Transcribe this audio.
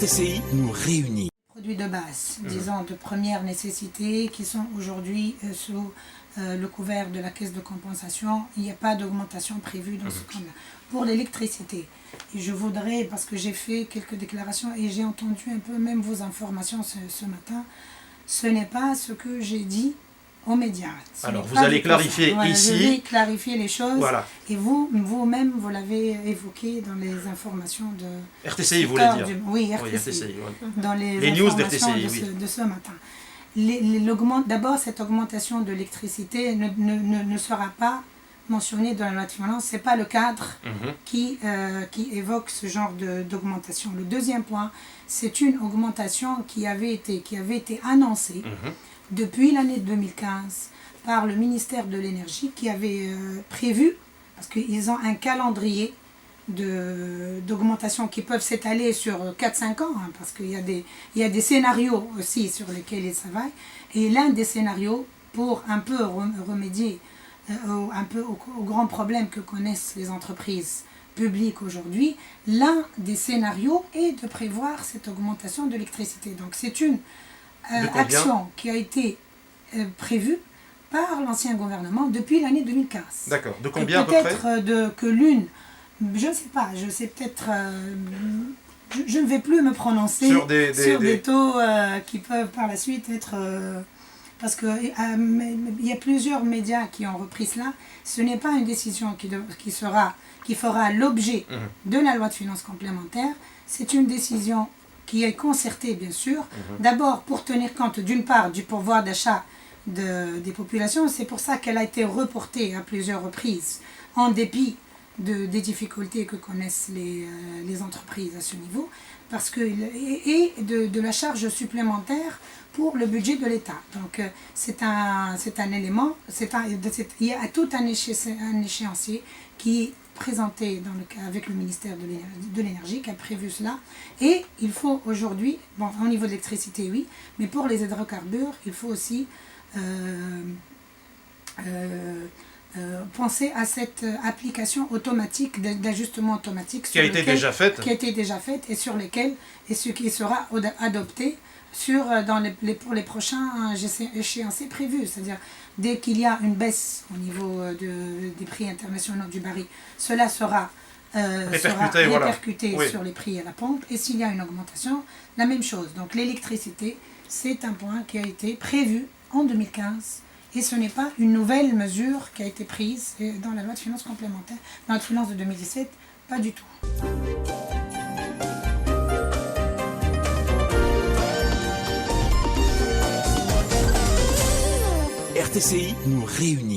RTCI nous réunit. Produits de base, disons de première nécessité, qui sont aujourd'hui sous le couvert de la caisse de compensation. Il n'y a pas d'augmentation prévue dans ce cas-là. Pour l'électricité, je voudrais, parce que j'ai fait quelques déclarations et j'ai entendu un peu même vos informations ce matin, ce n'est pas ce que j'ai dit aux médias. Alors vous allez clarifier voilà, ici. Je vais clarifier les choses. Voilà. Et vous-même, vous l'avez évoqué dans les informations de... RTCI, vous voulez dire. Oui, Oui, RTCI. ouais. Dans les news informations d'RTCI, de ce matin. D'abord, cette augmentation de l'électricité ne sera pas mentionnée dans la loi de finances. Ce n'est pas le cadre qui évoque ce genre d'augmentation. Le deuxième point, c'est une augmentation qui avait été annoncée depuis l'année 2015 par le ministère de l'Énergie, qui avait prévu, parce qu'ils ont un calendrier d'augmentation qui peuvent s'étaler sur 4-5 ans, hein, parce qu'il y a des scénarios aussi sur lesquels ils travaillent. Et l'un des scénarios, pour un peu remédier au grand problème que connaissent les entreprises publiques aujourd'hui, l'un des scénarios est de prévoir cette augmentation de l'électricité. Donc c'est une action qui a été prévue par l'ancien gouvernement depuis l'année 2015. D'accord. De combien à peu près? Peut-être que l'une, je ne sais pas, je sais peut-être, je ne vais plus me prononcer sur des taux qui peuvent par la suite être, parce qu'il y a plusieurs médias qui ont repris cela. Ce n'est pas une décision qui fera l'objet de la loi de finances complémentaire. C'est une décision qui est concertée, bien sûr, d'abord pour tenir compte d'une part du pouvoir d'achat des populations. C'est pour ça qu'elle a été reportée à plusieurs reprises, en dépit des difficultés que connaissent les entreprises à ce niveau, et de la charge supplémentaire pour le budget de l'État. Donc c'est un élément, il y a tout un échéancier qui est présenté avec le ministère de l'Énergie qui a prévu cela. Et il faut aujourd'hui, bon, au niveau de l'électricité, oui, mais pour les hydrocarbures, il faut aussi penser à cette application automatique, d'ajustement automatique qui a été déjà faite et sur lesquelles, et ce qui sera adopté pour les prochains échéanciers prévus. C'est-à-dire, dès qu'il y a une baisse au niveau des prix internationaux du baril, cela sera répercuté sur les prix à la pompe. Et s'il y a une augmentation, la même chose. Donc l'électricité, c'est un point qui a été prévu en 2015. Et ce n'est pas une nouvelle mesure qui a été prise dans la loi de finances complémentaire. Dans la loi de finances de 2017, pas du tout. RTCI nous réunit.